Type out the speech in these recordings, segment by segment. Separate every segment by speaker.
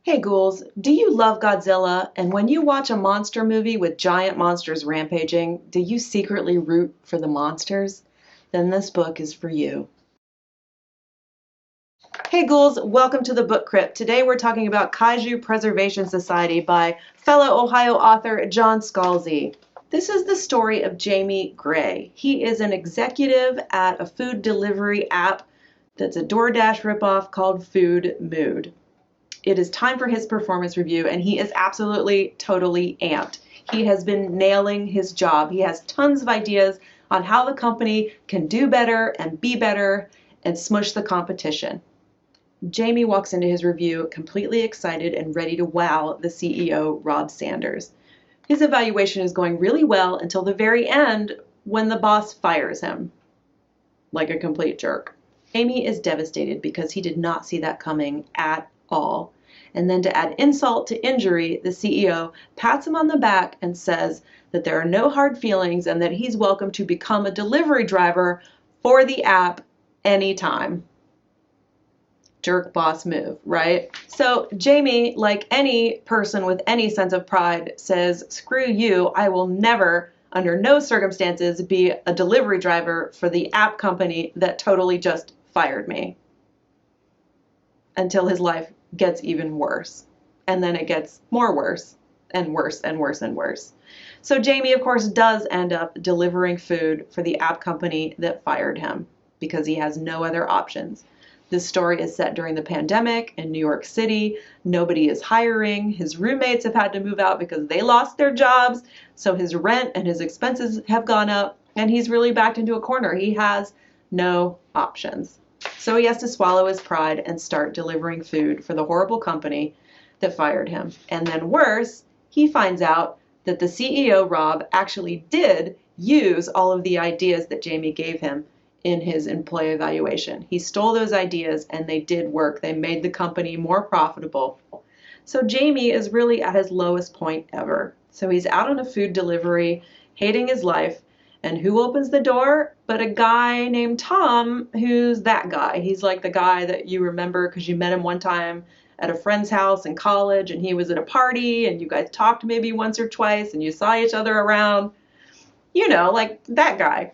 Speaker 1: Hey ghouls, do you love Godzilla? And when you watch a monster movie with giant monsters rampaging, do you secretly root for the monsters? Then this book is for you. Hey ghouls, welcome to the book Crypt. Today we're talking about Kaiju Preservation Society by fellow Ohio author John Scalzi. This is the story of Jamie Gray. He is an executive at a food delivery app that's a DoorDash ripoff called Food Mood. It is time for his performance review, and he is absolutely, totally amped. He has been nailing his job. He has tons of ideas on how the company can do better and be better and smush the competition. Jamie walks into his review completely excited and ready to wow the CEO, Rob Sanders. His evaluation is going really well until the very end when the boss fires him. Like a complete jerk. Jamie is devastated because he did not see that coming at all. And then to add insult to injury, the CEO pats him on the back and says that there are no hard feelings and that he's welcome to become a delivery driver for the app anytime. Jerk boss move, right? So Jamie, like any person with any sense of pride, says, screw you, I will never, under no circumstances, be a delivery driver for the app company that totally just fired me. Until his life gets even worse. And then it gets more worse and worse and worse and worse. So Jamie, of course, does end up delivering food for the app company that fired him because he has no other options. This story is set during the pandemic in New York City. Nobody is hiring. His roommates have had to move out because they lost their jobs. So his rent and his expenses have gone up, and he's really backed into a corner. He has no options. So he has to swallow his pride and start delivering food for the horrible company that fired him. And then worse, he finds out that the CEO, Rob, actually did use all of the ideas that Jamie gave him in his employee evaluation. He stole those ideas and they did work. They made the company more profitable. So Jamie is really at his lowest point ever. So he's out on a food delivery, hating his life. And who opens the door but a guy named Tom, who's that guy. He's like the guy that you remember because you met him one time at a friend's house in college and he was at a party and you guys talked maybe once or twice and you saw each other around. You know, like that guy.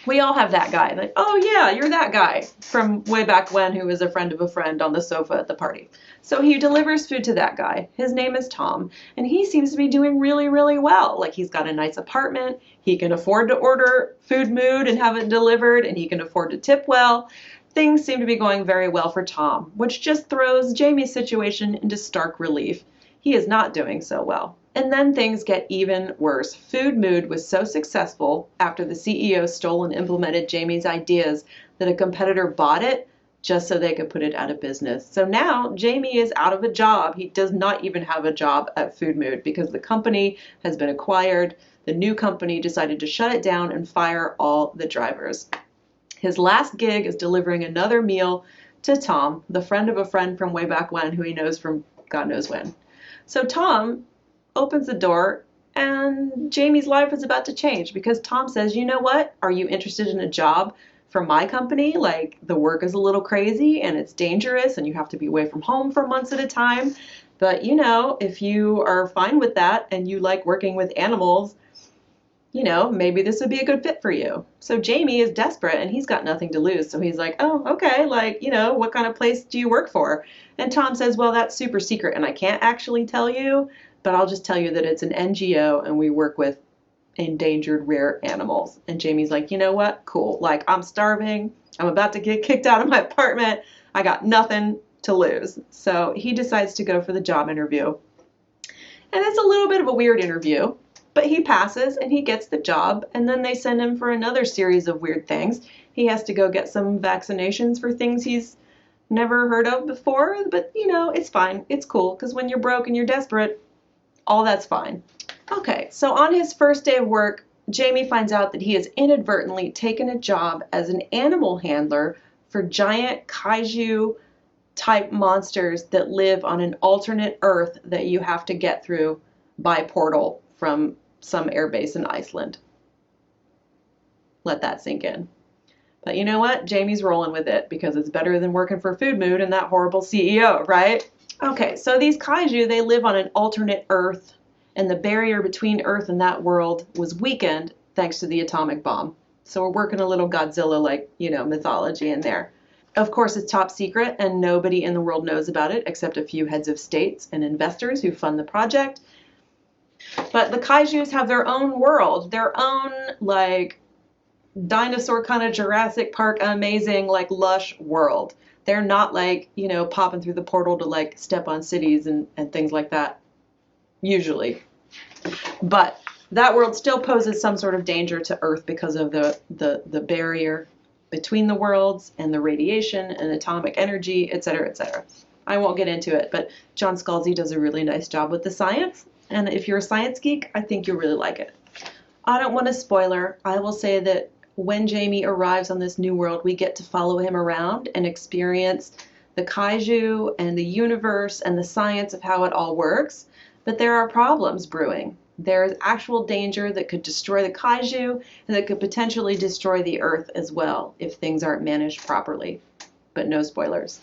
Speaker 1: We all have that guy. Like, oh yeah, you're that guy from way back when who was a friend of a friend on the sofa at the party. So he delivers food to that guy. His name is Tom, and he seems to be doing really, really well. Like he's got a nice apartment. He can afford to order Food Mood and have it delivered, and he can afford to tip well. Things seem to be going very well for Tom, which just throws Jamie's situation into stark relief. He is not doing so well. And then things get even worse. Food Mood was so successful after the CEO stole and implemented Jamie's ideas that a competitor bought it just so they could put it out of business. So now Jamie is out of a job. He does not even have a job at Food Mood because the company has been acquired. The new company decided to shut it down and fire all the drivers. His last gig is delivering another meal to Tom, the friend of a friend from way back when who he knows from God knows when. So Tom opens the door and Jamie's life is about to change because Tom says, you know what? Are you interested in a job for my company? Like the work is a little crazy and it's dangerous and you have to be away from home for months at a time. But you know, if you are fine with that and you like working with animals, you know, maybe this would be a good fit for you. So Jamie is desperate and he's got nothing to lose. So he's like, oh, okay, like, you know, what kind of place do you work for? And Tom says, well, that's super secret and I can't actually tell you, but I'll just tell you that it's an NGO and we work with endangered rare animals. And Jamie's like, you know what? Cool. Like, I'm starving. I'm about to get kicked out of my apartment. I got nothing to lose. So he decides to go for the job interview. And it's a little bit of a weird interview, but he passes and he gets the job. And then they send him for another series of weird things. He has to go get some vaccinations for things he's never heard of before. But, you know, it's fine. It's cool because when you're broke and you're desperate, all that's fine. Okay, so on his first day of work, Jamie finds out that he has inadvertently taken a job as an animal handler for giant kaiju type monsters that live on an alternate Earth that you have to get through by portal from some airbase in Iceland. Let that sink in. But you know what? Jamie's rolling with it because it's better than working for Food Mood and that horrible CEO, right? Okay, so these kaiju, they live on an alternate Earth, and the barrier between Earth and that world was weakened thanks to the atomic bomb. So we're working a little Godzilla-like, mythology in there. Of course, it's top secret, and nobody in the world knows about it except a few heads of states and investors who fund the project. But the kaijus have their own world, their own, like, dinosaur kind of Jurassic Park amazing, like, lush world. They're not like, popping through the portal to like step on cities and things like that, usually. But that world still poses some sort of danger to Earth because of the barrier between the worlds and the radiation and atomic energy, et cetera, et cetera. I won't get into it, but John Scalzi does a really nice job with the science. And if you're a science geek, I think you'll really like it. I don't want a spoiler. I will say that when Jamie arrives on this new world, we get to follow him around and experience the kaiju and the universe and the science of how it all works. But there are problems brewing. There's actual danger that could destroy the kaiju and that could potentially destroy the Earth as well if things aren't managed properly. But no spoilers.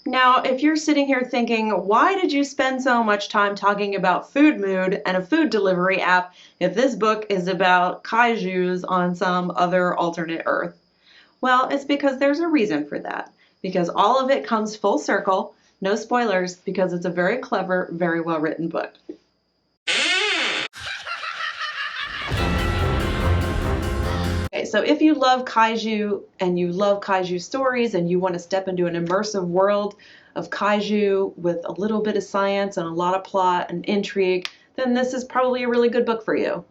Speaker 1: Now, if you're sitting here thinking, why did you spend so much time talking about Food Mood and a food delivery app if this book is about kaijus on some other alternate Earth? Well, it's because there's a reason for that. Because all of it comes full circle, no spoilers, because it's a very clever, very well-written book. Okay, so if you love kaiju and you love kaiju stories and you want to step into an immersive world of kaiju with a little bit of science and a lot of plot and intrigue, then this is probably a really good book for you.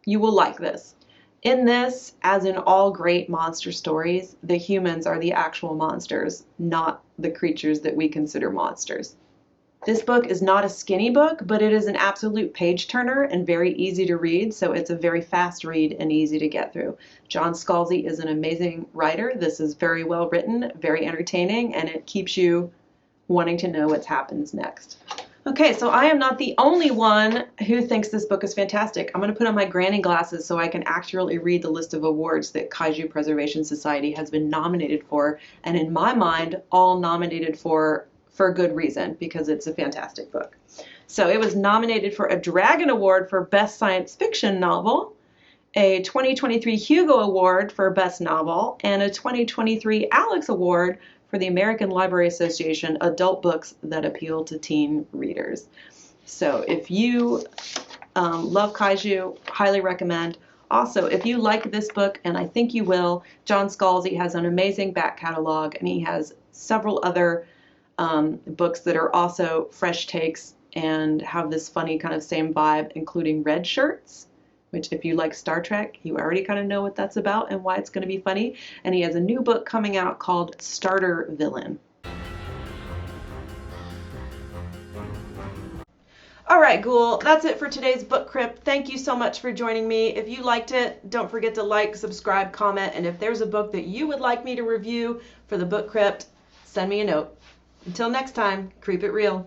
Speaker 1: You will like this. In this, as in all great monster stories, the humans are the actual monsters, not the creatures that we consider monsters. This book is not a skinny book, but it is an absolute page turner and very easy to read, so it's a very fast read and easy to get through. John Scalzi is an amazing writer. This is very well written, very entertaining, and it keeps you wanting to know what happens next. Okay, so I am not the only one who thinks this book is fantastic. I'm going to put on my granny glasses so I can accurately read the list of awards that Kaiju Preservation Society has been nominated for, and in my mind, all nominated for a good reason, because it's a fantastic book. So it was nominated for a Dragon Award for Best Science Fiction Novel, a 2023 Hugo Award for Best Novel, and a 2023 Alex Award for the American Library Association Adult Books That Appeal to Teen Readers. So if you love kaiju, highly recommend. Also, if you like this book, and I think you will, John Scalzi has an amazing back catalog, and he has several other books that are also fresh takes and have this funny kind of same vibe, including Red Shirts, which if you like Star Trek, you already kind of know what that's about and why it's going to be funny. And he has a new book coming out called Starter Villain. All right, Ghoul, that's it for today's Book Crypt. Thank you so much for joining me. If you liked it, don't forget to like, subscribe, comment, and if there's a book that you would like me to review for the Book Crypt, send me a note. Until next time, creep it real.